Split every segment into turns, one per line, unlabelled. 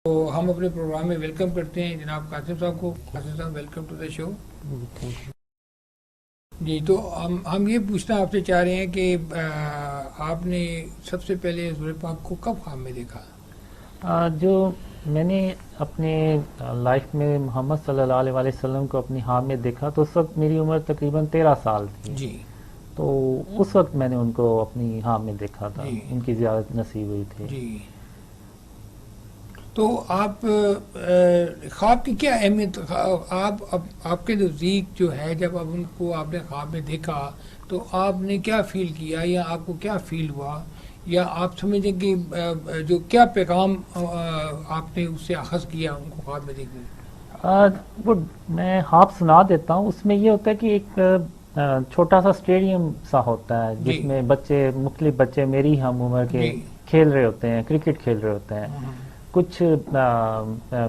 تو ہم اپنے پروگرام میں ویلکم کرتے ہیں جناب قاسم صاحب کو. قاسم صاحب ویلکم ٹو دا شو. جی تو ہم یہ پوچھنا آپ سے چاہ رہے ہیں کہ آپ نے سب سے پہلے حضور پاک کو کب خواب میں دیکھا؟
جو میں نے اپنے لائف میں محمد صلی اللہ علیہ وسلم کو اپنی خواب میں دیکھا تو اس وقت میری عمر تقریباً 13 سال تھی.
جی.
تو اس وقت میں نے ان کو اپنی خواب میں دیکھا تھا.
جی.
ان کی زیارت نصیب ہوئی تھی.
جی. تو آپ خواب کی کیا اہمیت، آپ کے نزدیک جو ہے، جب اب ان کو آپ نے خواب میں دیکھا تو آپ نے کیا فیل کیا، یا آپ کو کیا فیل ہوا، یا آپ سمجھیں کہ جو کیا پیغام آپ نے اس سے اخذ کیا ان کو خواب میں دیکھنے؟
وہ میں خواب سنا دیتا ہوں. اس میں یہ ہوتا ہے کہ ایک چھوٹا سا اسٹیڈیم سا ہوتا ہے
جی.
جس میں مختلف بچے میری ہم عمر کے
جی.
کھیل رہے ہوتے ہیں، کرکٹ کھیل رہے ہوتے ہیں. کچھ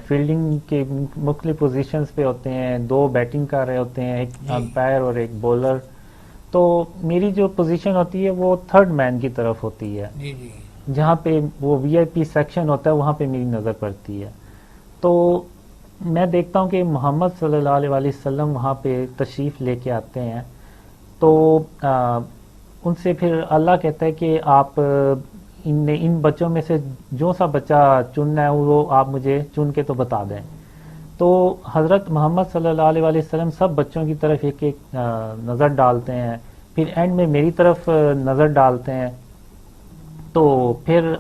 فیلڈنگ کے مختلف پوزیشنز پہ ہوتے ہیں، 2 بیٹنگ کر رہے ہوتے ہیں، ایک
جی.
امپائر اور ایک بولر. تو میری جو پوزیشن ہوتی ہے وہ 3rd مین کی طرف ہوتی ہے.
جی. جی.
جہاں پہ وہ وی آئی پی سیکشن ہوتا ہے وہاں پہ میری نظر پڑتی ہے. تو میں دیکھتا ہوں کہ محمد صلی اللہ علیہ وسلم وہاں پہ تشریف لے کے آتے ہیں. تو ان سے پھر اللہ کہتا ہے کہ آپ ان بچوں میں سے جو سا بچہ چننا ہے وہ آپ مجھے چن کے تو بتا دیں. تو حضرت محمد صلی اللہ علیہ وسلم سب بچوں کی طرف ایک ایک نظر ڈالتے ہیں، پھر اینڈ میں میری طرف نظر ڈالتے ہیں. تو پھر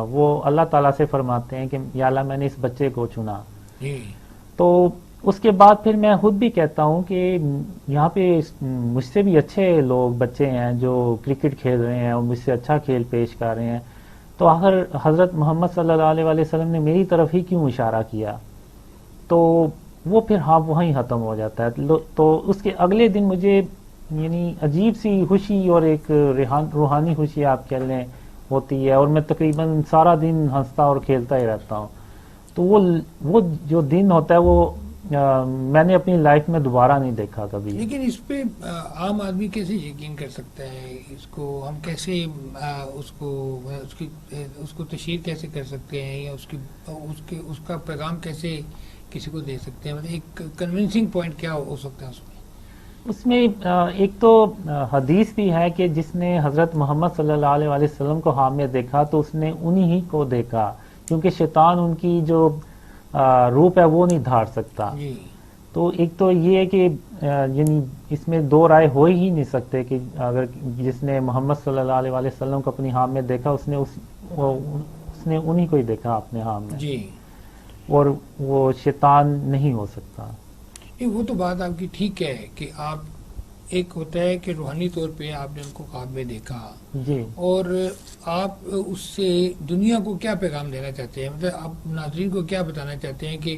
وہ اللہ تعالیٰ سے فرماتے ہیں کہ یا اللہ میں نے اس بچے کو چنا.
جی.
تو اس کے بعد پھر میں خود بھی کہتا ہوں کہ یہاں پہ مجھ سے بھی اچھے لوگ بچے ہیں جو کرکٹ کھیل رہے ہیں اور مجھ سے اچھا کھیل پیش کر رہے ہیں، تو آخر حضرت محمد صلی اللہ علیہ وسلم نے میری طرف ہی کیوں اشارہ کیا. تو وہ پھر وہیں ختم ہو جاتا ہے. تو اس کے اگلے دن مجھے یعنی عجیب سی خوشی اور ایک روحانی خوشی آپ کہہ لیں ہوتی ہے، اور میں تقریباً سارا دن ہنستا اور کھیلتا ہی رہتا ہوں. تو وہ جو دن ہوتا ہے وہ میں نے اپنی لائف میں دوبارہ نہیں دیکھا کبھی.
لیکن اس پہ عام آدمی کیسے یقین کر سکتا ہے؟ اس کو ہم کیسے اس کو تشہیر کیسے کر سکتے ہیں، یا اس کا پیغام کیسے کسی کو دے سکتے ہیں؟ مطلب ایک کنونسنگ پوائنٹ کیا ہو سکتا ہے
اس میں ایک تو حدیث بھی ہے کہ جس نے حضرت محمد صلی اللہ علیہ وسلم کو خواب میں دیکھا تو اس نے انہی ہی کو دیکھا، کیونکہ شیطان ان کی جو روپ ہے وہ نہیں دھار سکتا.
جی.
تو ایک تو یہ ہے کہ یعنی اس میں 2 رائے ہو ہی نہیں سکتے کہ اگر جس نے محمد صلی اللہ علیہ وسلم کو اپنی خواب میں دیکھا اس نے انہی کو ہی دیکھا اپنے خواب میں.
جی.
اور وہ شیطان نہیں ہو سکتا.
وہ تو بات آپ کی ٹھیک ہے کہ آپ ایک ہوتا ہے کہ روحانی طور پہ آپ نے ان کو خواب میں دیکھا،
جی.
اور آپ اس سے دنیا کو کیا پیغام دینا چاہتے ہیں؟ مطلب آپ ناظرین کو کیا بتانا چاہتے ہیں کہ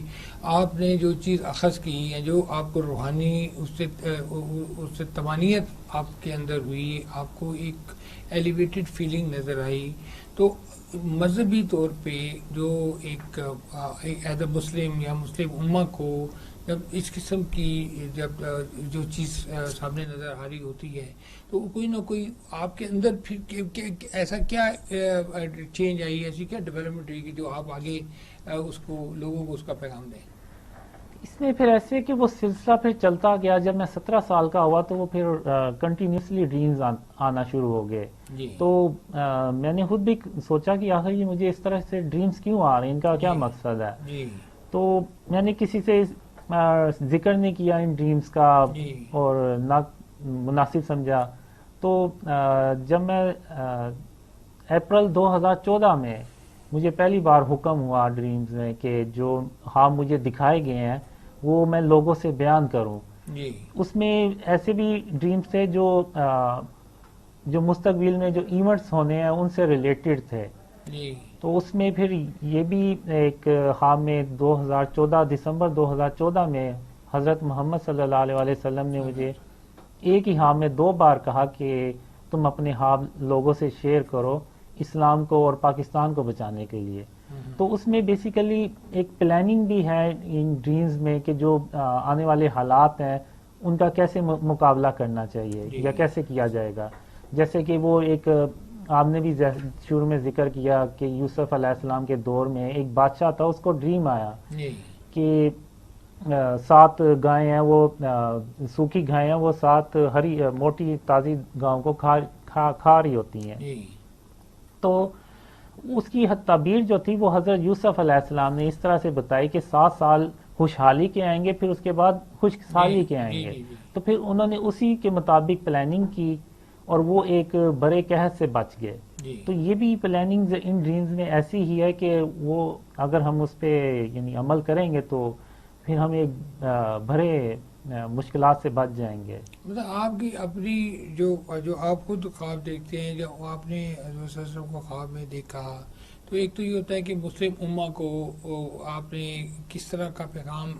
آپ نے جو چیز اخذ کی، یا جو آپ کو روحانی اس سے طمانینت آپ کے اندر ہوئی، آپ کو ایک ایلیویٹڈ فیلنگ نظر آئی، تو مذہبی طور پہ جو ایک ایز اے مسلم یا مسلم امہ کو جب اس قسم کی جو چیز سامنے نظر آ رہی ہوتی ہے تو کوئی نہ کوئی آپ کے اندر پھر ایسا کیا چینج آئی، ایسی کیا ڈیولپمنٹ ہوئی کہ جو آپ آگے اس کو لوگوں کو اس کا پیغام دیں؟
اس میں پھر ایسے کہ وہ سلسلہ پھر چلتا گیا. جب میں 17 سال کا ہوا تو وہ پھر کنٹینیوسلی ڈریمز آنا شروع ہو گئے.
جی.
تو میں نے خود بھی سوچا کہ آخر یہ مجھے اس طرح سے ڈریمز کیوں آ رہے ہیں، ان کا کیا مقصد ہے.
جی.
تو میں نے کسی سے ذکر نہیں کیا ان ڈریمز کا،
جی.
اور نہ مناسب سمجھا. تو جب میں اپریل 2014 میں مجھے پہلی بار حکم ہوا ڈریمز میں کہ جو خواب مجھے دکھائے گئے ہیں وہ میں لوگوں سے بیان کروں.
جی.
اس میں ایسے بھی ڈریمز تھے جو مستقبل میں جو ایونٹس ہونے ہیں ان سے ریلیٹڈ تھے.
جی.
تو اس میں پھر یہ بھی ایک خواب میں 2014 دسمبر 2014 میں حضرت محمد صلی اللہ علیہ وسلم نے مجھے ایک ہی خواب میں 2 بار کہا کہ تم اپنے خواب لوگوں سے شیئر کرو اسلام کو اور پاکستان کو بچانے کے لیے. تو اس میں بیسیکلی ایک پلاننگ بھی ہے ان ڈریمز میں کہ جو آنے والے حالات ہیں ان کا کیسے مقابلہ کرنا چاہیے یا کیسے کیا جائے گا. جیسے کہ وہ ایک آپ نے بھی شروع میں ذکر کیا کہ یوسف علیہ السلام کے دور میں ایک بادشاہ تھا، اس کو ڈریم آیا کہ 7 گائیں ہیں، وہ سوکھی گائیں ہیں، وہ 7 ہری موٹی تازی گاؤں کو کھا رہی ہوتی ہیں. تو اس کی تعبیر جو تھی وہ حضرت یوسف علیہ السلام نے اس طرح سے بتائی کہ 7 سال خوشحالی کے آئیں گے، پھر اس کے بعد خشک سالی کے آئیں گے. تو پھر انہوں نے اسی کے مطابق پلاننگ کی اور وہ ایک برے قحط سے بچ گئے. تو یہ بھی پلاننگ ان ڈریمز میں ایسی ہی ہے کہ وہ اگر ہم اس پہ یعنی عمل کریں گے تو پھر ہم ایک بڑے مشکلات سے بچ جائیں گے.
مطلب آپ کی اپنی جو آپ خود خواب دیکھتے ہیں، جو آپ نے حضرت صلی اللہ علیہ وسلم کو خواب میں دیکھا، تو ایک تو یہ ہوتا ہے کہ مسلم امہ کو آپ نے کس طرح کا پیغام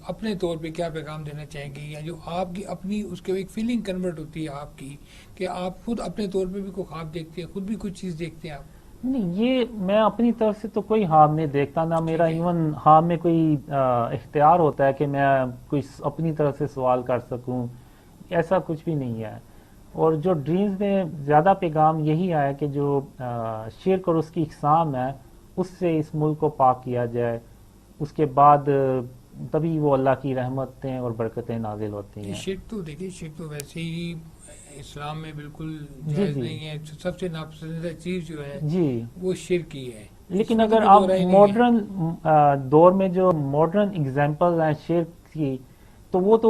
اپنے طور پہ کیا پیغام دینا چاہیں گے، یا جو آپ کی اپنی اس کے ایک فیلنگ کنورٹ ہوتی ہے آپ کی کہ آپ خود اپنے طور پہ بھی کوئی خواب دیکھتے ہیں، خود بھی کچھ چیز دیکھتے ہیں آپ؟
نہیں، یہ میں اپنی طرف سے تو کوئی خواب نہیں دیکھتا، نہ میرا ایون خواب میں کوئی اختیار ہوتا ہے کہ میں کوئی اپنی طرف سے سوال کر سکوں، ایسا کچھ بھی نہیں ہے. اور جو ڈریمز میں زیادہ پیغام یہی آیا کہ جو شرک اور اس کی اقسام ہے اس سے اس ملک کو پاک کیا جائے، اس کے بعد تبھی وہ اللہ کی رحمتیں اور برکتیں نازل ہوتی ہیں.
شرک تو دیکھیے، شرک تو ویسے ہی اسلام میں بالکل جائز نہیں ہے. سب سے ناپسندیدہ چیز جو ہے وہ شرک ہی ہے.
لیکن اگر آپ ماڈرن دور میں جو ماڈرن اگزامپل ہیں شرک کی، تو وہ تو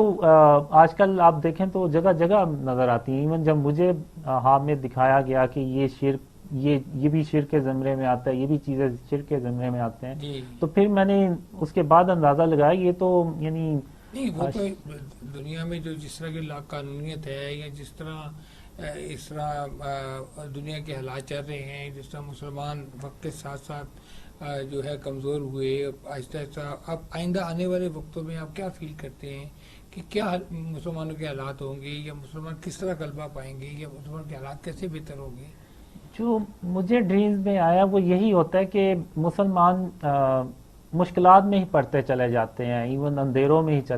آج کل آپ دیکھیں تو جگہ جگہ نظر آتی ہیں. ایون جب مجھے خواب میں دکھایا گیا کہ یہ شرک یہ بھی شرک کے زمرے میں آتا ہے، یہ بھی چیزیں شرک کے زمرے میں آتے ہیں، تو پھر میں نے اس کے بعد اندازہ لگایا یہ تو یعنی
نہیں، وہ تو دنیا میں جو جس طرح کی لا قانونیت ہے، یا جس طرح دنیا کے حالات چل رہے ہیں، جس طرح مسلمان وقت کے ساتھ ساتھ جو ہے کمزور ہوئے، آہستہ آہستہ اب آئندہ آنے والے وقتوں میں آپ کیا فیل کرتے ہیں کہ کیا مسلمانوں کے حالات ہوں گے، یا مسلمان کس طرح غلبہ پائیں گے، یا مسلمان کے حالات کیسے بہتر ہوں گے؟
جو مجھے ڈریمز میں آیا وہ یہی ہوتا ہے کہ مسلمان مشکلات میں ہی پڑتے چلے جاتے ہیں، ایون اندھیروں میں ہی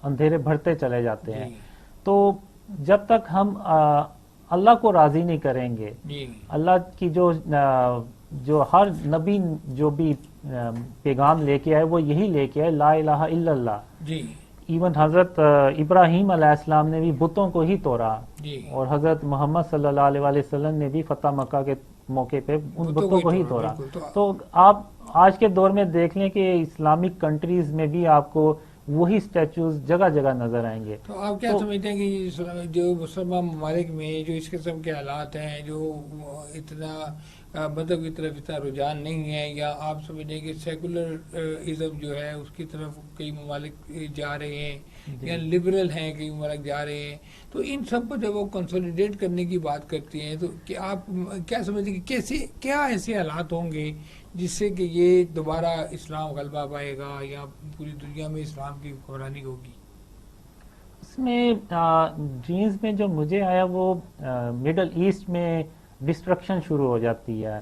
اندھیرے بڑھتے چلے جاتے ہیں. تو جب تک ہم اللہ کو راضی نہیں کریں گے، اللہ کی جو ہر نبی جو بھی پیغام لے کے آئے وہ یہی لے کے آئے، لا الہ الا اللہ. ایون حضرت ابراہیم علیہ السلام نے بھی بتوں کو ہی توڑا، اور حضرت محمد صلی اللہ علیہ وسلم نے بھی فتح مکہ کے موقع پہ ان بتوں کو ہی توڑا. تو آپ آج کے دور میں دیکھ لیں کہ اسلامک کنٹریز میں بھی آپ کو وہی اسٹیچوز جگہ جگہ نظر آئیں گے.
تو آپ کیا سمجھتے ہیں کہ جو مسلمان ممالک میں جو اس قسم کے حالات ہیں، جو اتنا مذہب کی طرف اتنا رجحان نہیں ہے، یا آپ سمجھیں کہ سیکولر ازم جو ہے اس کی طرف کئی ممالک جا رہے ہیں، یا لبرل ہیں کئی ممالک جا رہے ہیں، تو ان سب کو جب وہ کنسولیڈیٹ کرنے کی بات کرتی ہیں تو کہ آپ کیا سمجھتے ہیں کہ کیا ایسے حالات ہوں گے جس سے کہ یہ دوبارہ اسلام غلبہ پائے گا، یا پوری دنیا میں اسلام کی حکمرانی ہوگی؟
اس میں ڈریمز میں جو مجھے آیا وہ مڈل ایسٹ میں ڈسٹرکشن شروع ہو جاتی ہے.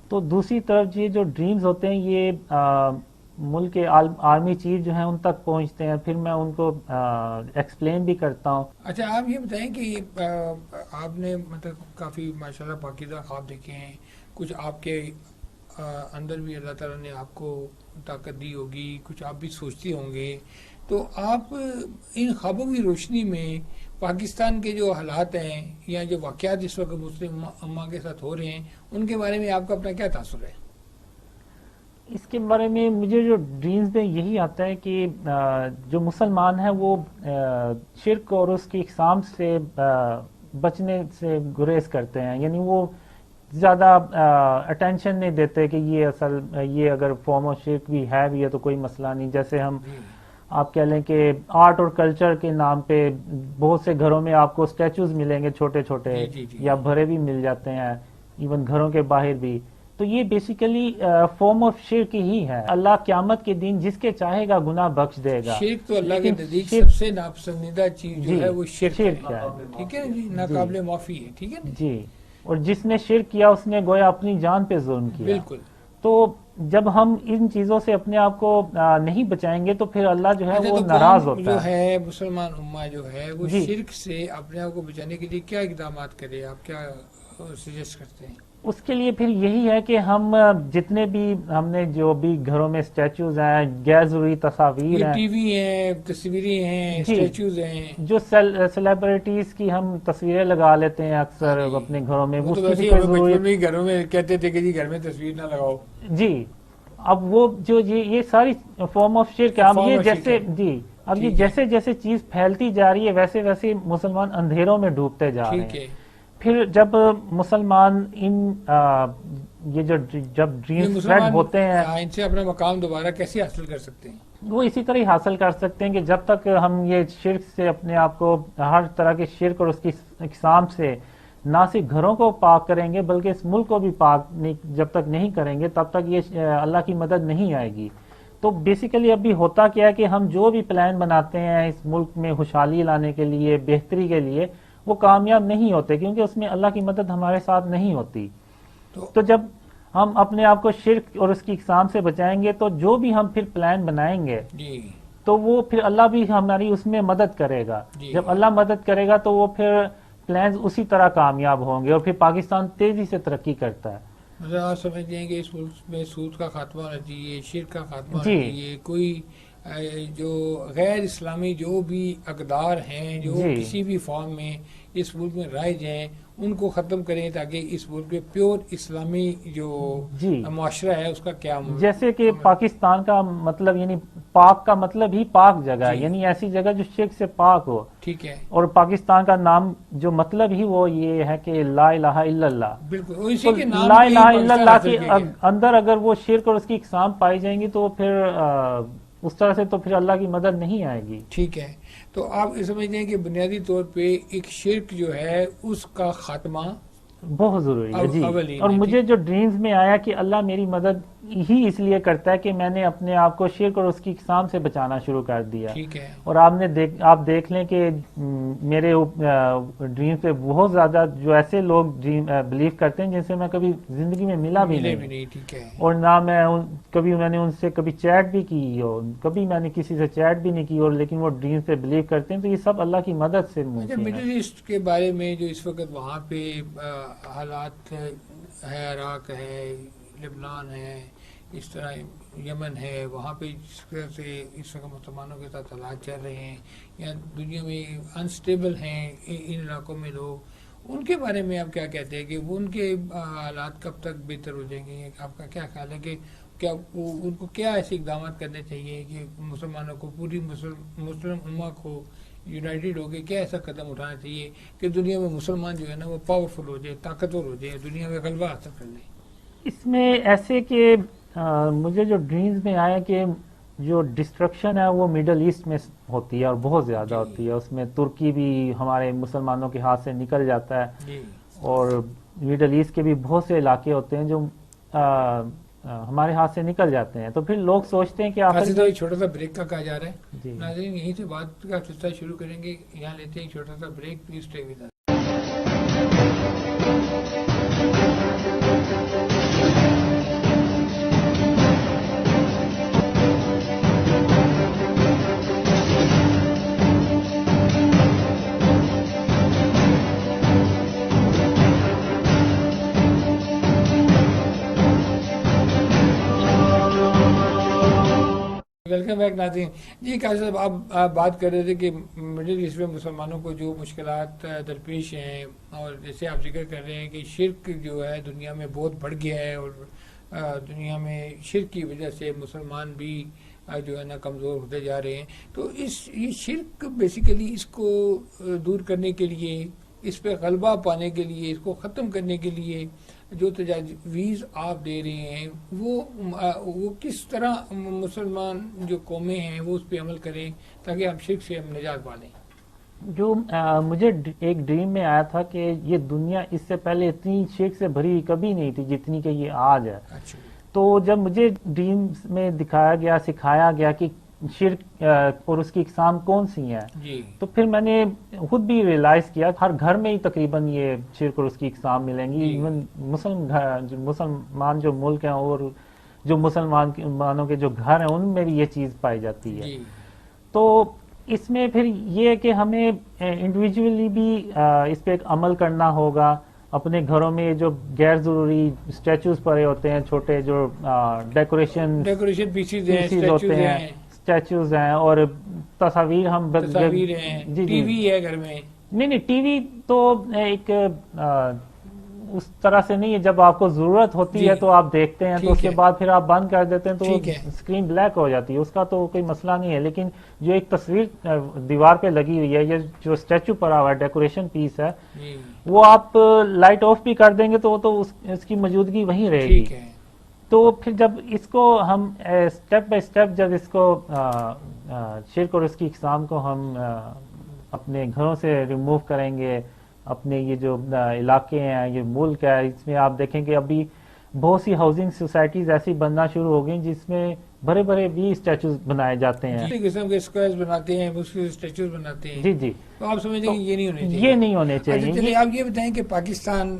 تو دوسری طرف یہ جو ڈریمز ہوتے ہیں یہ ملک کے آرمی چیف جو ہیں ان تک پہنچتے ہیں، پھر میں ان کو ایکسپلین بھی کرتا ہوں.
اچھا، آپ یہ بتائیں کہ آپ نے مطلب کافی ماشاءاللہ پاکیزہ خواب دیکھے ہیں، کچھ آپ کے اندر بھی اللہ تعالیٰ نے آپ کو طاقت دی ہوگی، کچھ آپ بھی سوچتے ہوں گے، تو آپ ان خوابوں کی روشنی میں پاکستان کے جو حالات ہیں یا جو واقعات اس وقت مسلم امہ کے ساتھ ہو رہے ہیں ان کے بارے میں آپ کا اپنا کیا تاثر ہے؟
اس کے بارے میں مجھے جو ڈریمز میں یہی آتا ہے کہ جو مسلمان ہیں وہ شرک اور اس کی اقسام سے بچنے سے گریز کرتے ہیں، یعنی وہ زیادہ اٹینشن نہیں دیتے کہ یہ اگر فارم آف شرک بھی ہے بھی ہے تو کوئی مسئلہ نہیں. جیسے ہم آپ کہہ لیں کہ آرٹ اور کلچر کے نام پہ بہت سے گھروں میں آپ کو اسٹیچوز ملیں گے چھوٹے چھوٹے، یا بھرے بھی مل جاتے ہیں ایون گھروں کے باہر بھی. تو یہ بیسیکلی فارم آف شرک ہی ہے. اللہ قیامت کے دن جس کے چاہے گا گناہ بخش دے گا.
شرک تو اللہ کے نزدیک سب سے ناپسندیدہ چیز جو ہے وہ شرک ہے، ٹھیک ہے جی، ناقابل معافی ہے، ٹھیک ہے جی.
اور جس نے شرک کیا اس نے گویا اپنی جان پہ ظلم کیا.
بالکل.
تو جب ہم ان چیزوں سے اپنے آپ کو نہیں بچائیں گے تو پھر اللہ جو ہے وہ ناراض ہوتا ہے.
جو ہے مسلمان امہ جو ہے وہ شرک سے اپنے آپ کو بچانے کے لیے کیا اقدامات کرے؟ آپ کیا سجیسٹ کرتے ہیں؟
اس کے لیے پھر یہی ہے کہ ہم جتنے بھی ہم نے جو بھی گھروں میں اسٹیچوز ہیں، غیر ضروری تصاویر
یہ
ہیں،
ٹی وی ہیں، تصویریں ہیں،
جی،
اسٹیچوز ہیں،
جو سیلیبریٹیز کی ہم تصویریں لگا لیتے ہیں اکثر
ہاں جی،
اپنے گھروں میں،
وہ تو
اس کی
ویسے
بھی
ہی
کوئی
ہمیں بچپن
ضرورت.
میں ہی گھروں میں کہتے تھے کہ جی گھر میں تصویر نہ لگاؤ.
جی، اب وہ جو یہ ساری فارم آف شرک ہے. اب
فارم
یہ
آف شرک
جیسے
ہے.
جی، اب یہ
ٹھیک ہے،
جیسے جیسے چیز پھیلتی جا رہی ہے ویسے ویسے مسلمان اندھیروں میں ڈوبتے جا رہے
ٹھیک
ہیں.
ہے.
پھر جب مسلمان یہ جو جب
یہ
ڈریمز فیڈ
مسلمان
ہوتے ہیں،
ان سے اپنا مقام دوبارہ کیسے حاصل کر سکتے ہیں؟
وہ اسی طرح ہی حاصل کر سکتے ہیں کہ جب تک ہم یہ شرک سے اپنے آپ کو، ہر طرح کے شرک اور اس کی اقسام سے نہ صرف گھروں کو پاک کریں گے بلکہ اس ملک کو بھی پاک جب تک نہیں کریں گے تب تک یہ اللہ کی مدد نہیں آئے گی. تو بیسیکلی ابھی ہوتا کیا ہے کہ ہم جو بھی پلان بناتے ہیں اس ملک میں خوشحالی لانے کے لیے، بہتری کے لیے، وہ کامیاب نہیں ہوتے کیونکہ اس میں اللہ کی مدد ہمارے ساتھ نہیں ہوتی. تو جب ہم اپنے آپ کو شرک اور اس کی اقسام سے بچائیں گے تو جو بھی ہم پھر پلان بنائیں گے
جی
تو وہ پھر اللہ بھی ہماری اس میں مدد کرے گا.
جی.
جب اللہ مدد کرے گا تو وہ پھر پلانز اسی طرح کامیاب ہوں گے اور پھر پاکستان تیزی سے ترقی کرتا ہے.
مطلب آپ سمجھتے ہیں کہ اس ملک میں سود کا خاتمہ ہونا چاہیے، شرک کا خاتمہ
جی
ہونا چاہیے، کوئی جو غیر اسلامی جو بھی اقدار ہیں جو
جی
کسی بھی فارم میں اس ملک میں رائج ہیں ان کو ختم کریں تاکہ اس ملک میں پیور اسلامی جو
جی،
معاشرہ ہے اس کا کیا
جیسے کہ پاکستان کا مطلب یعنی پاک کا مطلب ہی پاک جگہ ہے،
جی
یعنی ایسی جگہ جو شرک سے پاک ہو.
ٹھیک ہے،
اور پاکستان کا نام جو مطلب ہی وہ یہ ہے کہ لا الہ الا اللہ.
بالکل اسی
تو
کے نام
لا
پہ ہی
الہ الا
پاکستان
اللہ
حاصل
کے
کیا گیا.
اندر اگر وہ شرک اور اس کی اقسام پائی جائیں گی تو پھر اس طرح سے تو پھر اللہ کی مدد نہیں آئے گی.
ٹھیک ہے، تو آپ یہ سمجھتے ہیں کہ بنیادی طور پہ ایک شرک جو ہے اس کا خاتمہ
بہت ضروری ہے. جی،
اولین
اور
ہے.
مجھے جو ڈریمز میں آیا کہ اللہ میری مدد ہی اس لیے کرتا ہے کہ میں نے اپنے آپ کو شرک اور اس کی اقسام سے بچانا شروع کر دیا.
ٹھیک ہے،
اور آپ دیکھ لیں کہ میرے ڈریم پہ بہت زیادہ جو ایسے لوگ بلیو کرتے ہیں جن سے میں کبھی زندگی میں ملا بھی نہیں.
ٹھیک ہے،
اور نہ میں نے ان سے کبھی چیٹ بھی کی ہو، کبھی میں نے کسی سے چیٹ بھی نہیں کی، اور لیکن وہ ڈریم پہ بلیو کرتے ہیں. تو یہ سب اللہ کی مدد سے
اچھا
ممکن ہے.
مڈل ایسٹ کے بارے میں جو اس وقت وہاں پہ حالات ہے، عراق ہے، لبنان ہے، اس طرح یمن ہے، وہاں پہ جس طرح سے اس وقت مسلمانوں کے ساتھ حالات چل رہے ہیں یا دنیا میں انسٹیبل ہیں ان علاقوں میں لوگ، ان کے بارے میں آپ کیا کہتے ہیں کہ وہ ان کے حالات کب تک بہتر ہو جائیں گے؟ آپ کا کیا خیال ہے کہ کیا ان کو کیا ایسے اقدامات کرنے چاہیے کہ مسلمانوں کو، پوری مسلم امہ کو یونائٹڈ ہو کے کیا ایسا قدم اٹھانا چاہیے کہ دنیا میں مسلمان جو ہے نا وہ پاورفل ہو جائے، طاقتور ہو جائے، دنیا میں غلبہ حاصل کر لیں؟
اس میں ایسے کہ مجھے جو ڈریمز میں آیا کہ جو ڈسٹرکشن ہے وہ مڈل ایسٹ میں ہوتی ہے اور بہت زیادہ ہوتی ہے. اس میں ترکی بھی ہمارے مسلمانوں کے ہاتھ سے نکل جاتا ہے
جی
اور مڈل ایسٹ کے بھی بہت سے علاقے ہوتے ہیں جو ہمارے ہاتھ سے نکل جاتے ہیں. تو پھر لوگ سوچتے ہیں کہ آخر
چھوٹا سا بریک کا کہا جا رہا ہے.
جی
ناظرین یہیں سے بات کا سلسلہ شروع کریں گے، یہاں لیتے ہیں ایک چھوٹا سا break, please stay with us. Welcome back ناظرین. جی قاضی صاحب، آپ بات کر رہے تھے کہ مڈل ایسٹ میں مسلمانوں کو جو مشکلات درپیش ہیں، اور جیسے آپ ذکر کر رہے ہیں کہ شرک جو ہے دنیا میں بہت بڑھ گیا ہے اور دنیا میں شرک کی وجہ سے مسلمان بھی جو ہے نا کمزور ہوتے جا رہے ہیں. تو یہ شرک بیسیکلی اس کو دور کرنے کے لیے، اس پہ غلبہ پانے کے لیے، اس کو ختم کرنے کے لیے جو تجاویز آپ دے رہے ہیں وہ کس طرح مسلمان جو قومیں ہیں وہ اس پہ عمل کریں تاکہ ہم شرک سے ہم نجات پالیں؟
جو مجھے ایک ڈریم میں آیا تھا کہ یہ دنیا اس سے پہلے اتنی شرک سے بھری کبھی نہیں تھی جتنی کہ یہ آج ہے.
اچھا،
تو جب مجھے ڈریم میں دکھایا گیا، سکھایا گیا کہ شرک اور اس کی اقسام کون سی ہیں،
جی
تو پھر میں نے خود بھی ریئلائز کیا ہر گھر میں ہی تقریباً یہ شرک اور اس کی اقسام ملیں گی. ایون مسلمان جو ملک ہیں اور جو مسلمانوں کے جو گھر ہیں ان میں بھی یہ چیز پائی جاتی ہے.
جی
تو اس میں پھر یہ کہ ہمیں انڈیویجولی بھی اس پہ ایک عمل کرنا ہوگا، اپنے گھروں میں جو غیر ضروری اسٹیچوز پڑے ہوتے ہیں، چھوٹے جو ڈیکوریشن
پیسز ہیں،
ہوتے ہیں، اسٹیچوز ہیں اور تصاویر
ہیں، ٹی وی ہے گھر میں.
نہیں ٹی وی تو ایک اس طرح سے نہیں ہے، جب آپ کو ضرورت ہوتی ہے تو آپ دیکھتے ہیں، تو اس کے بعد پھر آپ بند کر دیتے ہیں تو اسکرین بلیک ہو جاتی ہے، اس کا تو کوئی مسئلہ نہیں ہے. لیکن جو ایک تصویر دیوار پہ لگی ہوئی ہے یا جو اسٹیچو پڑا ہوا ہے، ڈیکوریشن پیس ہے، وہ آپ لائٹ آف بھی کر دیں گے تو اس کی موجودگی وہیں رہے گی. تو پھر جب اس کو ہم اسٹیپ بائی اسٹیپ جب اس کو شرک اور اس کی اقسام کو ہم اپنے گھروں سے ریموو کریں گے، اپنے یہ جو علاقے ہیں، یہ ملک ہے، اس میں آپ دیکھیں کہ ابھی بہت سی ہاؤسنگ سوسائٹیز ایسی بننا شروع ہو گئی جس میں بڑے بڑے بھی اسٹیچوز بنائے جاتے ہیں،
قسم کے اسکوائرز بناتے ہیں، اسٹیچوز بناتے ہیں.
جی
تو آپ سمجھیں کہ یہ نہیں ہونے چاہیے.
یہ نہیں ہونے چاہیے.
چلیے آپ یہ بتائیں کہ پاکستان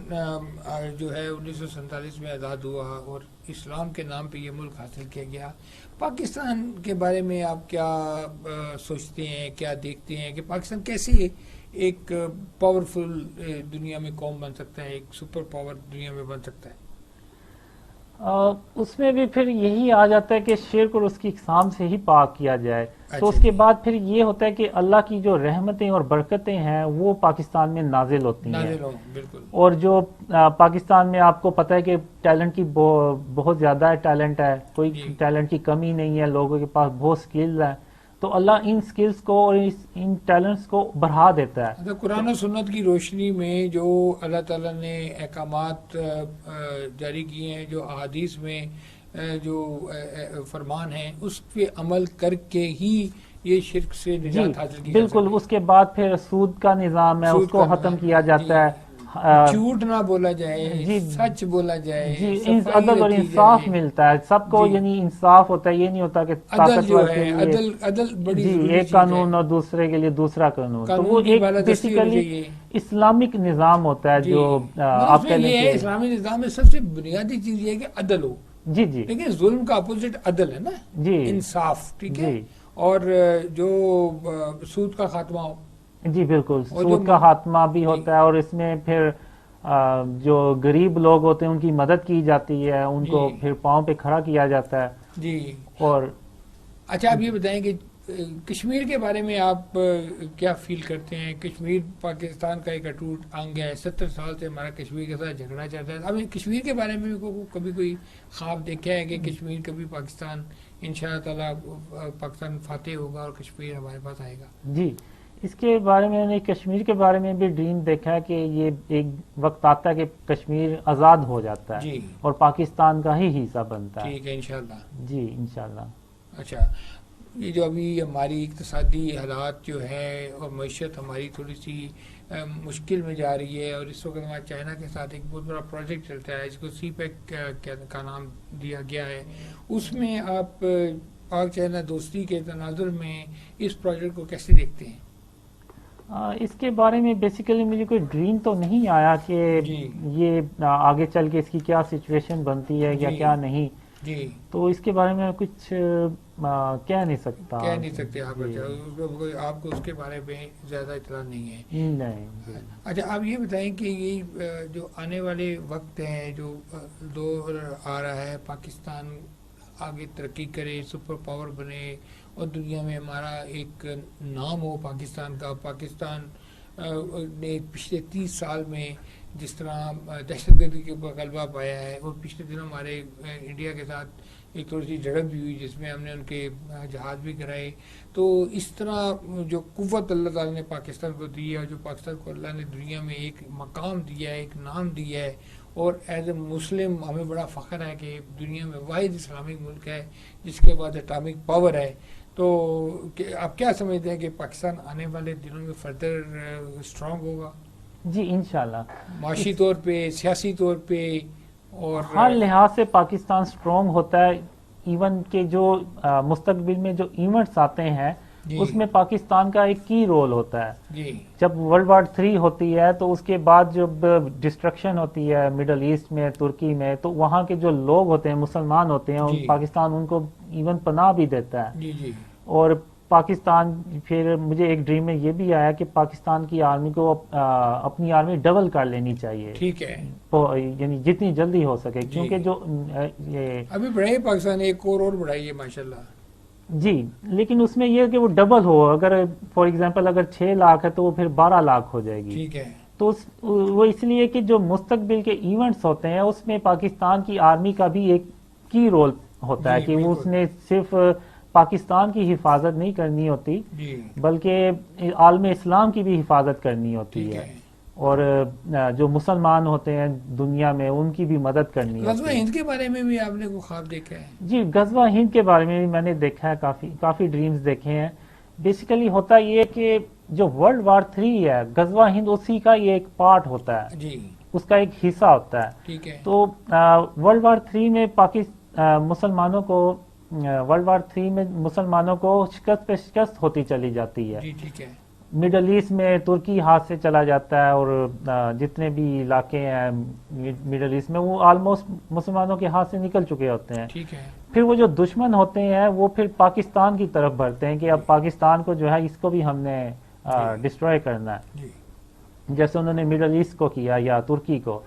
جو ہے 1947 میں آزاد ہوا اور اسلام کے نام پہ یہ ملک حاصل کیا گیا. پاکستان کے بارے میں آپ کیا سوچتے ہیں، کیا دیکھتے ہیں کہ پاکستان کیسے ایک پاورفل دنیا میں قوم بن سکتا ہے، ایک سپر پاور دنیا میں بن سکتا ہے؟
اس میں بھی پھر یہی آ جاتا ہے کہ شرک اور اس کی اقسام سے ہی پاک کیا جائے. تو اس کے بعد پھر یہ ہوتا ہے کہ اللہ کی جو رحمتیں اور برکتیں ہیں وہ پاکستان میں نازل ہوتی ہیں.
بالکل.
اور جو پاکستان میں آپ کو پتہ ہے کہ ٹیلنٹ کی بہت زیادہ ٹیلنٹ ہے، کوئی ٹیلنٹ کی کمی نہیں ہے، لوگوں کے پاس بہت سکلز ہیں. تو اللہ ان سکلز کو اور ان ٹیلنٹس کو بڑھا دیتا ہے.
قرآن و سنت کی روشنی میں جو اللہ تعالیٰ نے احکامات جاری کیے ہیں، جو احادیث میں جو فرمان ہیں، اس پہ عمل کر کے ہی یہ شرک سے نجات حاصل کی
بالکل. اس کے بعد پھر سود کا نظام ہے، اس کو ختم کیا جاتا ہے،
جھوٹ نہ بولا جائے، سچ بولا جائے،
عدل اور انصاف ملتا ہے سب کو. یعنی انصاف ہوتا ہے، یہ نہیں ہوتا کہ طاقتور کے لیے
عدل بڑی ضروری
ایک قانون اور دوسرے کے لیے دوسرا قانون. تو وہ ایک بیسیکلی اسلامک نظام ہوتا ہے جو آپ کہہ لیں کہ
اسلامی نظام میں سب سے بنیادی چیز یہ ہے کہ عدل ہو.
جی
لیکن ظلم کا اپوزٹ عدل ہے نا، انصاف. ٹھیک ہے. اور جو سود کا خاتمہ ہو.
جی بالکل. سود کا خاتمہ بھی ہوتا ہے اور اس میں پھر جو غریب لوگ ہوتے ہیں ان کی مدد کی جاتی ہے، ان کو پھر پاؤں پہ کھڑا کیا جاتا ہے.
جی.
اور
اچھا آپ یہ بتائیں کہ کشمیر کے بارے میں آپ کیا فیل کرتے ہیں؟ کشمیر پاکستان کا ایک اٹوٹ انگ ہے، 70 سال سے ہمارا کشمیر کے ساتھ جھگڑا چل رہا ہے. اب کشمیر کے بارے میں کبھی کوئی خواب دیکھا ہے کہ کشمیر کبھی پاکستان انشاءاللہ تعالیٰ پاکستان فاتح ہوگا اور کشمیر ہمارے پاس آئے گا؟
جی اس کے بارے میں نے کشمیر کے بارے میں بھی ڈریم دیکھا ہے کہ یہ ایک وقت آتا ہے کہ کشمیر آزاد ہو جاتا ہے اور پاکستان کا ہی حصہ بنتا ہے.
ٹھیک ہے انشاءاللہ.
جی انشاءاللہ.
اچھا یہ جو ابھی ہماری اقتصادی حالات جو ہے اور معیشت ہماری تھوڑی سی مشکل میں جا رہی ہے، اور اس وقت ہمارا چائنا کے ساتھ ایک بہت بڑا پروجیکٹ چلتا ہے جس کو سی پیک کا نام دیا گیا ہے. اس میں آپ پاک چائنا دوستی کے تناظر میں اس پروجیکٹ کو کیسے دیکھتے ہیں؟
اس کے بارے میں بیسیکلی مجھے کوئی ڈریم تو نہیں آیا کہ یہ آگے چل کے اس کی کیا سچویشن بنتی ہے یا کیا نہیں.
جی
تو اس کے بارے میں کچھ کہہ نہیں سکتا.
کہہ نہیں سکتے آپ. آپ کو اس کے بارے میں زیادہ اطلاع نہیں ہے؟
نہیں.
اچھا آپ یہ بتائیں کہ یہ جو آنے والے وقت ہیں، جو دور آ رہا ہے، پاکستان آگے ترقی کرے، سپر پاور بنے اور دنیا میں ہمارا ایک نام ہو پاکستان کا. پاکستان نے پچھلے 30 سال میں جس طرح دہشت گردی کے اوپر غلبہ پایا ہے، اور پچھلے دنوں ہمارے انڈیا کے ساتھ ایک تھوڑی سی جھڑپ بھی ہوئی جس میں ہم نے ان کے جہاز بھی کرائے. تو اس طرح جو قوت اللہ تعالیٰ نے پاکستان کو دی ہے، اور جو پاکستان کو اللہ نے دنیا میں ایک مقام دیا ہے، ایک نام دیا ہے، اور ایز اے مسلم ہمیں بڑا فخر ہے کہ دنیا میں واحد اسلامک ملک ہے جس کے بعد اٹامک پاور ہے. تو آپ کیا سمجھتے ہیں کہ پاکستان آنے والے دنوں میں فردر اسٹرانگ ہوگا؟
جی انشاءاللہ.
معاشی طور پہ، سیاسی طور پہ، اور
ہر لحاظ سے پاکستان اسٹرانگ ہوتا ہے. ایون کہ جو مستقبل میں جو ایونٹس آتے ہیں اس میں پاکستان کا ایک کی رول ہوتا ہے. جب ورلڈ وار 3 ہوتی ہے تو اس کے بعد جب ڈسٹرکشن ہوتی ہے مڈل ایسٹ میں، ترکی میں، تو وہاں کے جو لوگ ہوتے ہیں، مسلمان ہوتے ہیں، پاکستان ان کو ایون پناہ بھی دیتا ہے. اور پاکستان پھر مجھے ایک ڈریم میں یہ بھی آیا کہ پاکستان کی آرمی کو اپنی آرمی ڈبل کر لینی چاہیے،
ٹھیک ہے،
یعنی جتنی جلدی ہو سکے، کیونکہ جو یہ
ابھی بڑھائی پاکستان ایک اور بڑھائی ہے ماشاءاللہ.
جی، لیکن اس میں یہ ہے کہ وہ ڈبل ہو، اگر فار ایگزامپل اگر 6 لاکھ ہے تو وہ پھر 12 لاکھ ہو جائے گی.
ٹھیک ہے،
تو وہ اس لیے کہ جو مستقبل کے ایونٹس ہوتے ہیں اس میں پاکستان کی آرمی کا بھی ایک کی رول ہوتا ہے
جی،
کہ وہ اس
بالکل.
نے صرف پاکستان کی حفاظت نہیں کرنی ہوتی
جی،
بلکہ عالم اسلام کی بھی حفاظت کرنی ہوتی
ٹھیک
ہے،
ہے.
اور جو مسلمان ہوتے ہیں دنیا میں ان کی بھی مدد کرنی
غزوہ
ہوتی ہے.
ہند کے بارے میں بھی آپ نے کوئی خواب دیکھا ہے؟
جی، غزوہ ہند کے بارے میں بھی میں نے دیکھا ہے، کافی ڈریمز دیکھے ہیں. بیسیکلی ہوتا یہ کہ جو ورلڈ وار 3 ہے، غزوہ ہند اسی کا یہ ایک پارٹ ہوتا ہے،
جی،
اس کا ایک حصہ ہوتا ہے.
ٹھیک ہے.
تو ورلڈ وار 3 میں مسلمانوں کو شکست پہ شکست ہوتی چلی جاتی ہے.
جی، ٹھیک ہے.
مڈل ایسٹ میں ترکی ہاتھ سے چلا جاتا ہے، اور جتنے بھی علاقے ہیں مڈل ایسٹ میں وہ آلموسٹ مسلمانوں کے ہاتھ سے نکل چکے ہوتے ہیں.
ٹھیک ہے.
پھر وہ جو دشمن ہوتے ہیں وہ پھر پاکستان کی طرف بڑھتے ہیں کہ اب پاکستان کو جو ہے اس کو بھی ہم نے ڈسٹروائے کرنا ہے،
جی،
جیسے انہوں نے مڈل ایسٹ کو کیا یا ترکی کو.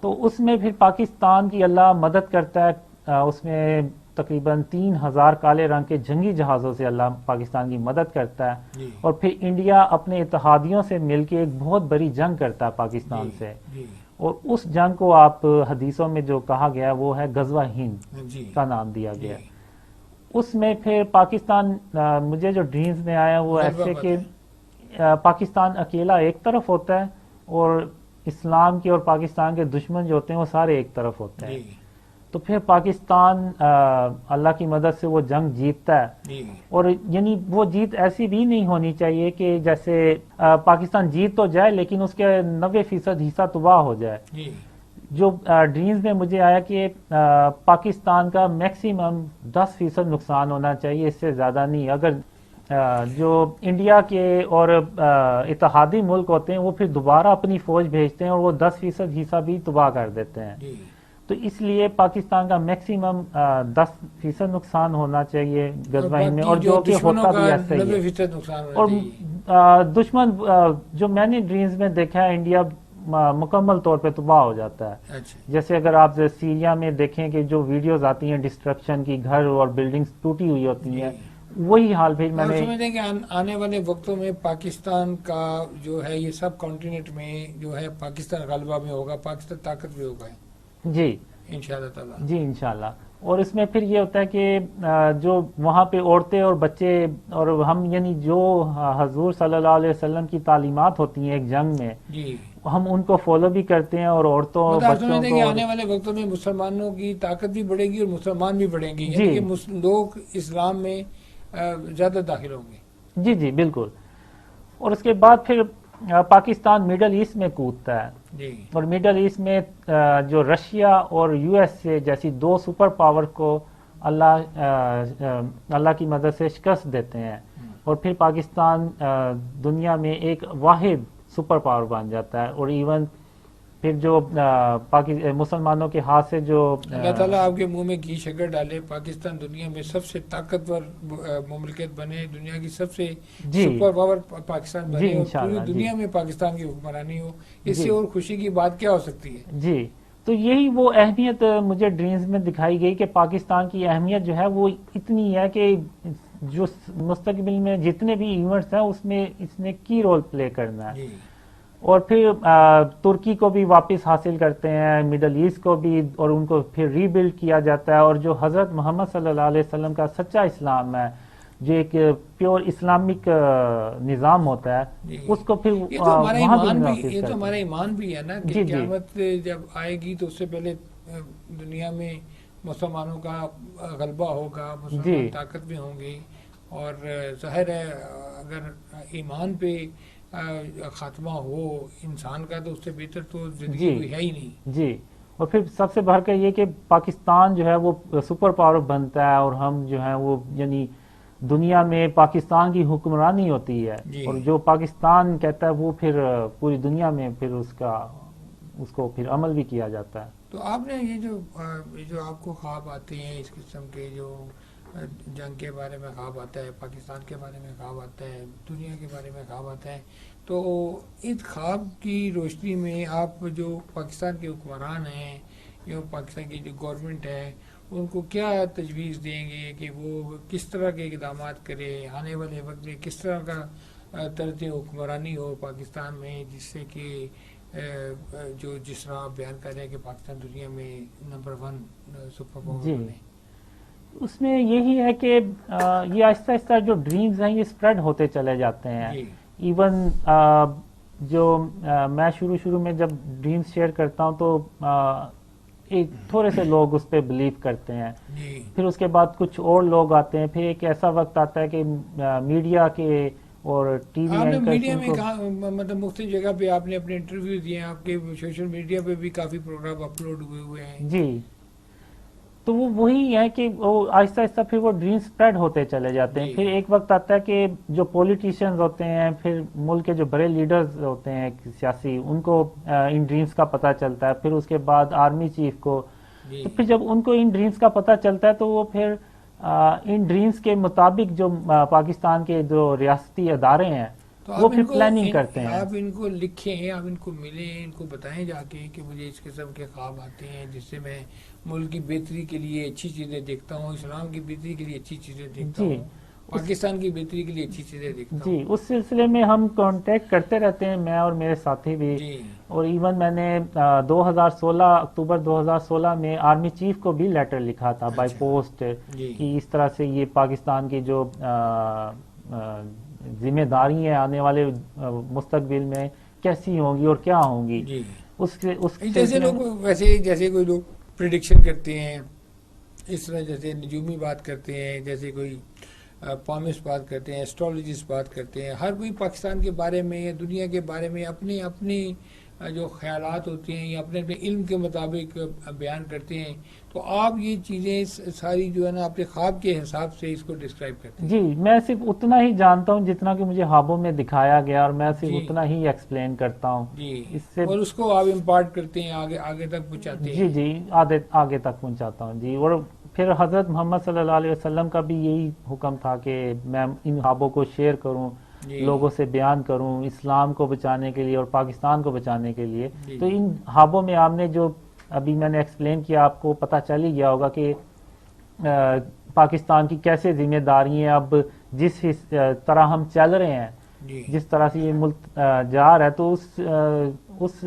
تو اس میں پھر پاکستان کی اللہ مدد کرتا ہے، اس میں تقریباً 3000 کالے رنگ کے جنگی جہازوں سے اللہ پاکستان کی مدد کرتا ہے.
جی،
اور پھر انڈیا اپنے اتحادیوں سے مل کے ایک بہت بڑی جنگ کرتا ہے پاکستان سے،
جی،
اور اس جنگ کو آپ حدیثوں میں جو کہا گیا وہ ہے غزوہ ہند
جی،
کا نام دیا گیا.
جی.
اس میں پھر پاکستان مجھے جو ڈریمز میں آیا وہ
غلبہ
ایسے
پاتا
کہ پاکستان اکیلا ایک طرف ہوتا ہے اور اسلام کے اور پاکستان کے دشمن جو ہوتے ہیں وہ سارے ایک طرف ہوتے ہیں.
جی،
تو پھر پاکستان اللہ کی مدد سے وہ جنگ جیتتا ہے.
جی،
اور یعنی وہ جیت ایسی بھی نہیں ہونی چاہیے کہ جیسے پاکستان جیت تو جائے لیکن اس کے 90% حصہ تباہ ہو جائے.
جی،
جو ڈریمز میں مجھے آیا کہ پاکستان کا میکسیمم 10% نقصان ہونا چاہیے، اس سے زیادہ نہیں. اگر جو انڈیا کے اور اتحادی ملک ہوتے ہیں وہ پھر دوبارہ اپنی فوج بھیجتے ہیں اور وہ 10% حصہ بھی تباہ کر دیتے ہیں.
جی.
تو اس لیے پاکستان کا میکسیمم 10% نقصان ہونا چاہیے غزوہ ہند میں، اور جو کہ ہوتا بھی ایسا ہی ہے.
90% نقصان ہونا
اور
چاہیے.
دشمن جو میں نے ڈریمز میں دیکھا ہے انڈیا مکمل طور پہ تباہ ہو جاتا ہے.
اچھا.
جیسے اگر آپ سیریا میں دیکھیں کہ جو ویڈیوز آتی ہیں ڈسٹرکشن کی، گھر اور بلڈنگز ٹوٹی ہوئی ہوتی ہیں، وہی حال پھر میں
اور
نے
سمجھتے ہیں کہ آنے والے وقتوں میں پاکستان کا جو ہے یہ سب کانٹیننٹ میں جو ہے پاکستان غلبہ میں ہوگا، پاکستان طاقت میں ہوگا
جی
انشاءاللہ تعالی.
جی انشاءاللہ. اور اس میں پھر یہ ہوتا ہے کہ جو وہاں پہ عورتیں اور بچے اور ہم یعنی جو حضور صلی اللہ علیہ وسلم کی تعلیمات ہوتی ہیں ایک جنگ میں،
جی.
ہم ان کو فالو بھی کرتے ہیں، اور عورتوں اور
مطلب
بچوں
سمجھتے ہیں کہ
کو.
آنے والے وقتوں میں مسلمانوں کی طاقت بھی بڑھے گی اور مسلمان بھی بڑھیں گے،
جی.
یعنی کہ لوگ اسلام میں زیادہ داخل ہوں گے.
جی جی بالکل. اور اس کے بعد پھر پاکستان مڈل ایسٹ میں کودتا ہے،
جی.
اور مڈل ایسٹ میں جو رشیا اور یو ایس اے جیسی 2 سپر پاور کو اللہ کی مدد سے شکست دیتے ہیں، اور پھر پاکستان دنیا میں ایک واحد سپر پاور بن جاتا ہے. اور ایون پھر جو مسلمانوں کے ہاتھ سے جو
اللہ تعالیٰ آپ کے منہ میں گھی شکر ڈالے، پاکستان دنیا میں سب سے طاقتور مملکت بنے، دنیا کی سب سے
جی
سپر پاور پاکستان
جی
بنے، اور
انشاءاللہ.
پوری دنیا میں پاکستان کی حکمرانی ہو. اس سے
جی.
اور خوشی کی بات کیا ہو سکتی ہے؟
جی. تو یہی وہ اہمیت مجھے ڈریمز میں دکھائی گئی کہ پاکستان کی اہمیت جو ہے وہ اتنی ہے کہ جو مستقبل میں جتنے بھی ایونٹس ہیں اس میں اس نے کی رول پلے کرنا ہے.
جی.
اور پھر ترکی کو بھی واپس حاصل کرتے ہیں، مڈل ایسٹ کو بھی، اور ان کو پھر ری بلڈ کیا جاتا ہے. اور جو حضرت محمد صلی اللہ علیہ وسلم کا سچا اسلام ہے، جو ایک پیور اسلامک نظام ہوتا ہے،
جی.
اس کو پھر
یہ تو ہمارا
وہاں
ایمان بھی،
واپس
یہ
کرتے
تو ہمارا
ہیں.
ایمان بھی ہے نا کہ
جی جی.
قیامت جب آئے گی تو اس سے پہلے دنیا میں مسلمانوں کا غلبہ ہوگا، مسلمان
جی.
طاقت میں ہوں گے. اور ظاہر ہے اگر ایمان پہ خاتمہ ہو انسان کا تو اس سے بہتر تو زندگی
جی.
کوئی ہے ہی نہیں.
جی. اور پھر سب سے بڑھ کر یہ کہ پاکستان جو ہے وہ سپر پاور بنتا ہے، اور ہم جو ہیں وہ یعنی دنیا میں پاکستان کی حکمرانی ہوتی ہے.
جی.
اور جو پاکستان کہتا ہے وہ پھر پوری دنیا میں پھر اس کو پھر عمل بھی کیا جاتا ہے.
تو آپ نے یہ جو آپ کو خواب آتے ہیں اس قسم کے جو جنگ کے بارے میں خواب آتا ہے، پاکستان کے بارے میں خواب آتا ہے، دنیا کے بارے میں خواب آتا ہے. تو اس خواب کی روشنی میں آپ جو پاکستان کے حکمران ہیں یا پاکستان کی جو گورنمنٹ ہے ان کو کیا تجویز دیں گے کہ وہ کس طرح کے اقدامات کرے آنے والے وقت میں، کس طرح کا طرز حکمرانی ہو پاکستان میں، جس سے کہ جو جس طرح آپ بیان کر رہے ہیں کہ پاکستان دنیا میں نمبر 1 سپر پاور
جی
بنے.
اس میں یہی ہے کہ یہ آہستہ آہستہ جو ڈریمز ہیں یہ اسپریڈ ہوتے چلے جاتے ہیں.
جی
ایون جو میں شروع میں جب ڈریمز شیئر کرتا ہوں تو ایک تھوڑے سے لوگ اس پہ بلیو کرتے ہیں،
جی
پھر اس کے بعد کچھ اور لوگ آتے ہیں، پھر ایک ایسا وقت آتا ہے کہ میڈیا کے اور ٹی وی
آپ نے
اینکرز
میڈیا
ان
میں
کو
کہا مطلب مختلف جگہ پہ آپ نے اپنے انٹرویو دیے ہیں، آپ کے سوشل میڈیا پہ بھی کافی پروگرام اپلوڈ ہوئے ہیں.
جی تو وہ وہی ہے کہ وہ آہستہ آہستہ پھر وہ ڈریم سپریڈ ہوتے چلے جاتے ہیں.
جی.
پھر ایک وقت آتا ہے کہ جو پولیٹیشینز ہوتے ہیں، پھر ملک کے جو بڑے لیڈرز ہوتے ہیں سیاسی، ان کو ان ڈریمز کا پتہ چلتا ہے. پھر اس کے بعد آرمی چیف کو،
جی
تو پھر جب ان کو ان ڈریمز کا پتہ چلتا ہے تو وہ پھر ان ڈریمز کے مطابق جو پاکستان کے جو ریاستی ادارے ہیں
تو
وہ
آپ
پھر
ان کو
پلاننگ کرتے ہیں.
آپ ان کو لکھیں، آپ ان کو ملیں، ان کو بتائیں جا کے کہ مجھے اس قسم کے خواب آتے ہیں جس سے میں ملک کی بہتری کے لیے اچھی چیزیں دیکھتا ہوں، اسلام کی بہتری کے لیے اچھی چیزیں دیکھتا
جی.
ہوں، پاکستان کی بہتری کے لیے اچھی چیزیں دیکھتا
جی
ہوں.
اس سلسلے میں ہم کانٹیکٹ کرتے رہتے ہیں، میں اور میرے ساتھی بھی.
جی
اور ایون میں نے 2016 اکتوبر 2016 میں آرمی چیف کو بھی لیٹر لکھا تھا بائی
اچھا.
پوسٹ
جی
کہ اس طرح سے یہ پاکستان کی جو ذمہ داری ہیں آنے والے مستقبل میں کیسی ہوں گی اور کیا ہوں گی.
جی
اس
جیسے
سلسلے
لوگ ویسے جیسے کوئی لوگ پریڈکشن کرتے ہیں اس طرح، جیسے نجومی بات کرتے ہیں، جیسے کوئی پامس بات کرتے ہیں، ایسٹرالوجسٹ بات کرتے ہیں، ہر کوئی پاکستان کے بارے میں یا دنیا کے بارے میں اپنے اپنے جو خیالات ہوتے ہیں یا اپنے اپنے علم کے مطابق بیان کرتے ہیں. تو آپ یہ چیزیں ساری جو ہے نا اپنے خواب کے حساب سے اس کو ڈسکرائب کرتے ہیں.
جی میں صرف اتنا ہی جانتا ہوں جتنا کہ مجھے خوابوں میں دکھایا گیا، اور میں صرف
جی.
اتنا ہی ایکسپلین کرتا ہوں.
جی
اس سے
اور اس کو آپ امپارٹ کرتے ہیں، آگے آگے تک پہنچاتے ہیں.
جی آگے تک پہنچاتا ہوں. جی اور پھر حضرت محمد صلی اللہ علیہ وسلم کا بھی یہی حکم تھا کہ میں ان خوابوں کو شیئر کروں،
جی
لوگوں سے بیان کروں اسلام کو بچانے کے لیے اور پاکستان کو بچانے کے لیے.
جی.
تو ان خوابوں میں آپ نے جو ابھی میں نے ایکسپلین کیا، آپ کو پتہ چل ہی گیا ہوگا کہ پاکستان کی کیسے ذمہ داری ہیں. اب جس طرح ہم چل رہے ہیں،
جی
جس طرح سے یہ ملک جا رہا ہے، تو اس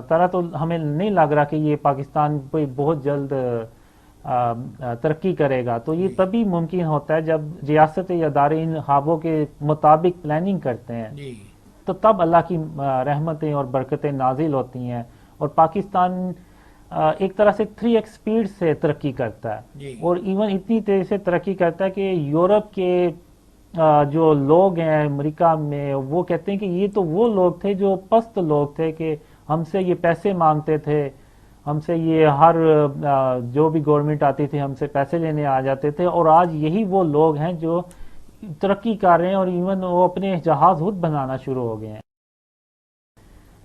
طرح تو ہمیں نہیں لگ رہا کہ یہ پاکستان کوئی بہت جلد ترقی کرے گا. تو یہ
جی.
تبھی ممکن ہوتا ہے جب ریاست یا ادارے ان خوابوں کے مطابق پلاننگ کرتے ہیں،
جی
تو تب اللہ کی رحمتیں اور برکتیں نازل ہوتی ہیں اور پاکستان ایک طرح سے 3x سپیڈ سے ترقی کرتا ہے.
جی.
اور ایون اتنی تیزی سے ترقی کرتا ہے کہ یورپ کے جو لوگ ہیں امریکہ میں، وہ کہتے ہیں کہ یہ تو وہ لوگ تھے جو پست لوگ تھے، کہ ہم سے یہ پیسے مانگتے تھے، ہم سے یہ ہر جو بھی گورنمنٹ آتی تھی ہم سے پیسے لینے آ جاتے تھے، اور آج یہی وہ لوگ ہیں جو ترقی کر رہے ہیں اور ایون وہ اپنے جہاز خود بنانا شروع ہو گئے ہیں.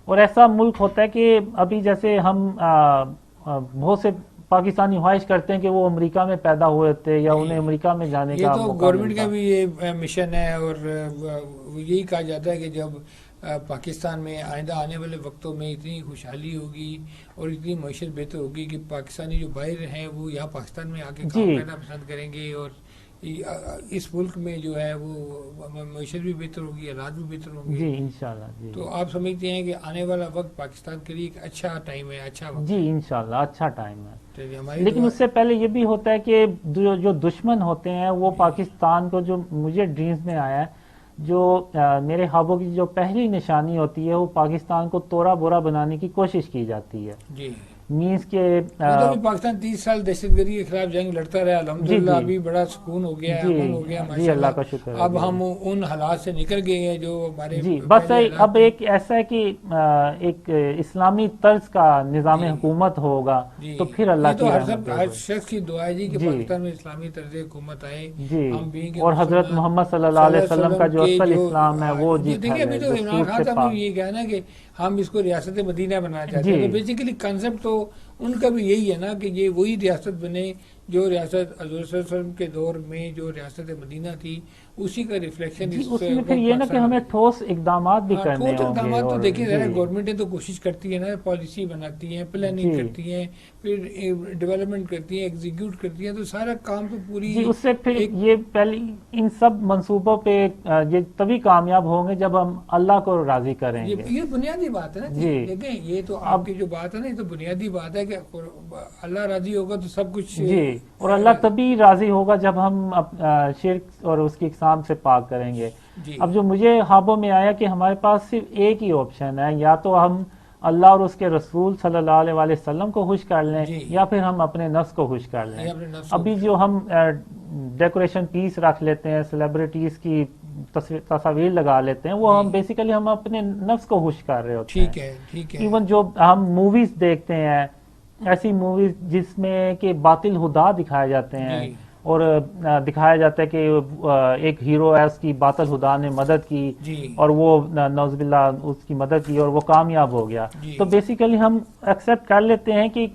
اور ایسا ملک ہوتا ہے کہ ابھی جیسے ہم بہت سے پاکستانی خواہش کرتے ہیں کہ وہ امریکہ میں پیدا ہوئے تھے یا انہیں امریکہ میں جانے کا
یہ تو
موقع
گورنمنٹ
ملتا.
کا بھی یہ مشن ہے، اور یہی کہا جاتا ہے کہ جب پاکستان میں آئندہ آنے والے وقتوں میں اتنی خوشحالی ہوگی اور اتنی معیشت بہتر ہوگی کہ پاکستانی جو باہر ہیں وہ یہاں پاکستان میں آ کے کام کرنا پسند کریں گے، اور اس ملک میں جو ہے وہ معیشت بھی بہتر ہوگی، حالات بھی بہتر ہوں گے.
جی انشاءاللہ. جی
تو آپ سمجھتے ہیں کہ آنے والا وقت پاکستان کے لیے ایک اچھا ٹائم ہے، اچھا وقت؟
جی انشاءاللہ اچھا ٹائم ہے.
ہماری
لیکن اس سے پہلے یہ بھی ہوتا ہے کہ جو دشمن ہوتے ہیں وہ پاکستان کو، جو مجھے ڈریمز میں آیا ہے، جو میرے خوابوں کی جو پہلی نشانی ہوتی ہے وہ پاکستان کو توڑا بورا بنانے کی کوشش کی جاتی ہے.
جی
مینس کہ
پاکستان 30 سال دہشت گردی کے خلاف جنگ لڑتا رہا، الحمدللہ ابھی بڑا سکون ہو گیا ہے، امن ہو گیا
جی اللہ کا شکر ہے.
اب ہم ان حالات سے نکل گئے ہیں جو ہمارے
جی بس اب ایک ایسا ہے کہ ایک اسلامی طرز کا نظام حکومت ہوگا تو پھر اللہ کی رحمت
ہر شخص کی دعا ہے جی کہ پاکستان میں اسلامی طرز حکومت آئے.
جی اور حضرت محمد صلی اللہ علیہ وسلم کا جو اصل اسلام ہے وہ
دیکھیے ابھی تو عمران خان صاحب نے یہ کہا نا کہ ہم اس کو ریاست مدینہ بنانا چاہتے ہیں. تو بیسیکلی کنسپٹ تو ان کا بھی یہی ہے نا کہ یہ وہی ریاست بنے جو ریاست حضور صلی اللہ علیہ وسلم کے دور میں جو ریاست مدینہ تھی اسی کا ریفلیکشن
جی اس میں پھر یہ نا کہ ہمیں ٹھوس اقدامات بھی کرنے
ٹھوس
ہوں گے.
اقدامات تو دیکھیے ذرا
جی
گورنمنٹیں تو کوشش کرتی ہیں نا, پالیسی بناتی ہیں, پلاننگ
جی
کرتی ہیں, پھر ڈیولپمنٹ کرتی ہیں, ایگزیکیوٹ کرتی ہیں, تو سارا کام تو پوری
جی اس سے پھر یہ پہلے ان سب منصوبوں پہ یہ تبھی کامیاب ہوں گے جب ہم اللہ کو راضی کریں گے.
یہ بنیادی بات ہے نا
جی
دیکھیں, یہ تو آپ کی جو بات ہے نا, یہ تو بنیادی بات ہے کہ اللہ راضی ہوگا تو سب کچھ.
جی اور اللہ تبھی راضی ہوگا جب ہم شرک اور اس کی اقسام سے پاک کریں گے.
جی
اب جو مجھے خوابوں میں آیا کہ ہمارے پاس صرف ایک ہی آپشن ہے, یا تو ہم اللہ اور اس کے رسول صلی اللہ علیہ وسلم کو خوش کر لیں
جی
یا پھر ہم اپنے نفس کو خوش کر لیں.
یہ اپنے نفس کو
ابھی جو ہم ڈیکوریشن پیس رکھ لیتے ہیں, سیلیبریٹیز کی تصاویر لگا لیتے ہیں, وہ ہم بیسیکلی ہم اپنے نفس کو خوش کر رہے ہوتے ہیں.
ٹھیک ہے ٹھیک ہے.
ایون جو ہم موویز دیکھتے ہیں, ایسی موویز جس میں کہ باطل خدا دکھائے جاتے ہیں
جی
اور دکھایا جاتا ہے کہ ایک ہیرو ہے, اس کی باطل خدا نے مدد کی
جی
اور وہ نعوذ باللہ اس کی مدد کی اور وہ کامیاب ہو گیا.
جی
تو بیسیکلی ہم ایکسیپٹ کر لیتے ہیں کہ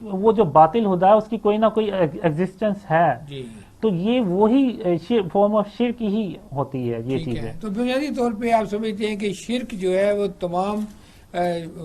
وہ جو باطل خدا ہے اس کی کوئی نہ کوئی ایگزسٹنس ہے.
جی
تو یہ وہی فارم آف شرک ہی ہوتی ہے یہ
ٹھیک
چیزیں.
ہے. تو بنیادی طور پہ آپ سمجھتے ہیں کہ شرک جو ہے وہ تمام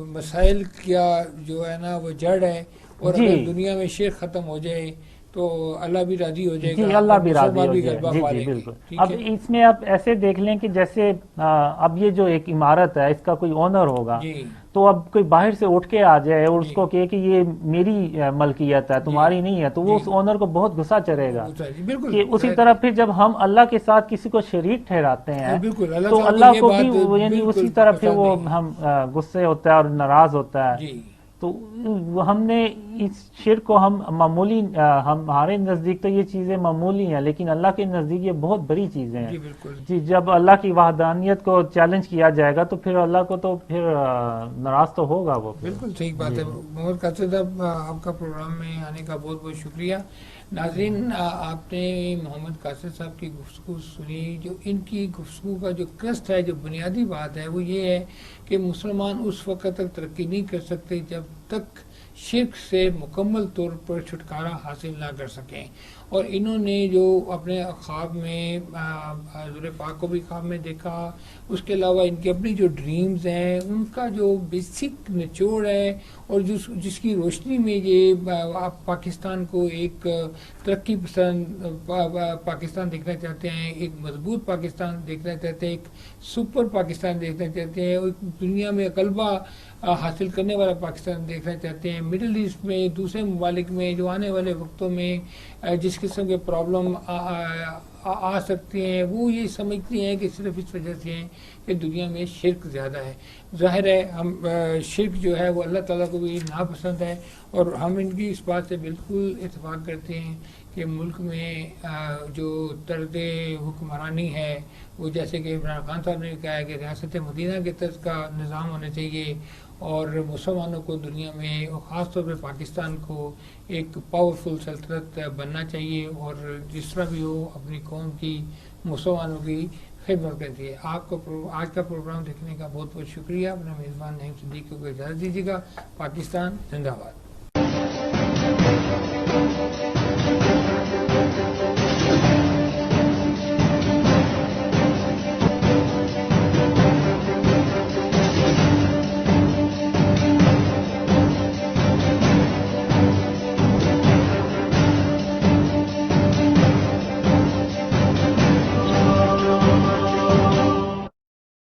مسائل کا جو ہے نا وہ جڑ ہے, اور
جی
اگر دنیا میں شرک ختم ہو جائے تو اللہ بھی راضی ہو جائے گا,
جی اللہ
اور
بھی راضی
مسلمان
ہو
بھی
جائے.
غلبہ
جی
پا
جی
لیں گے.
بالکل.
ٹھیک
اب
ہے
اس میں آپ ایسے دیکھ لیں کہ جیسے اب یہ جو ایک عمارت ہے اس کا کوئی اونر ہوگا,
جی
تو اب کوئی باہر سے اٹھ کے آ جائے اور اس
جی
کو کہے کہ یہ میری ملکیت ہے تمہاری نہیں ہے, تو وہ
جی
اس اونر کو بہت غصہ چڑھے گا.
جی بالکل.
کہ اسی طرح پھر جب ہم اللہ کے ساتھ کسی کو شریک ٹھہراتے ہیں
بالکل
تو
تعالیٰ
اللہ
یہ
کو
بات
بھی یعنی
بالکل
اسی طرح پھر
پسند
وہ
نہیں ہے.
ہم غصے ہوتا ہے اور ناراض ہوتا ہے.
جی
تو ہم نے اس شرک کو ہم معمولی, ہمارے نزدیک تو یہ چیزیں معمولی ہیں, لیکن اللہ کے نزدیک یہ بہت بڑی چیزیں ہیں.
جی بالکل.
جی جب اللہ کی وحدانیت کو چیلنج کیا جائے گا تو پھر اللہ کو تو پھر ناراض تو ہوگا وہ.
بالکل صحیح بات ہے. محمد قاصد صاحب, آپ کا پروگرام میں آنے کا بہت بہت شکریہ. ناظرین, آپ نے محمد قاصد صاحب کی گفتگو سنی. جو ان کی گفتگو کا جو کرسٹ ہے, جو بنیادی بات ہے, وہ یہ ہے کہ مسلمان اس وقت تک ترقی نہیں کر سکتے جب تک شرک سے مکمل طور پر چھٹکارا حاصل نہ کر سکیں. اور انہوں نے جو اپنے خواب میں حضور پاک کو بھی خواب میں دیکھا, اس کے علاوہ ان کے اپنی جو ڈریمز ہیں ان کا جو بیسک نچوڑ ہے, اور جس کی روشنی میں یہ آپ پاکستان کو ایک ترقی پسند پاکستان دیکھنا چاہتے ہیں, ایک مضبوط پاکستان دیکھنا چاہتے ہیں, ایک سپر پاکستان دیکھنا چاہتے ہیں, اور دنیا میں غلبہ حاصل کرنے والا پاکستان دیکھنا چاہتے ہیں. مڈل ایسٹ میں, دوسرے ممالک میں جو آنے والے وقتوں میں جس قسم کے پرابلم آ سکتے ہیں, وہ یہ سمجھتے ہیں کہ صرف اس وجہ سے ہیں کہ دنیا میں شرک زیادہ ہے. ظاہر ہے ہم شرک جو ہے وہ اللہ تعالیٰ کو بھی ناپسند ہے, اور ہم ان کی اس بات سے بالکل اتفاق کرتے ہیں کہ ملک میں جو طرز حکمرانی ہے وہ جیسے کہ عمران خان صاحب نے کہا ہے کہ ریاست مدینہ کے طرز کا نظام ہونا چاہیے, اور مسلمانوں کو دنیا میں اور خاص طور پہ پاکستان کو ایک پاورفل سلطنت بننا چاہیے, اور جس طرح بھی ہو اپنی قوم کی, مسلمانوں کی خدمت کرتی ہے. آپ کو آج کا پروگرام دیکھنے کا بہت بہت شکریہ. اپنا میزبان نعیم صدیقی کو اجازت دیجیے گا. پاکستان زندہ باد.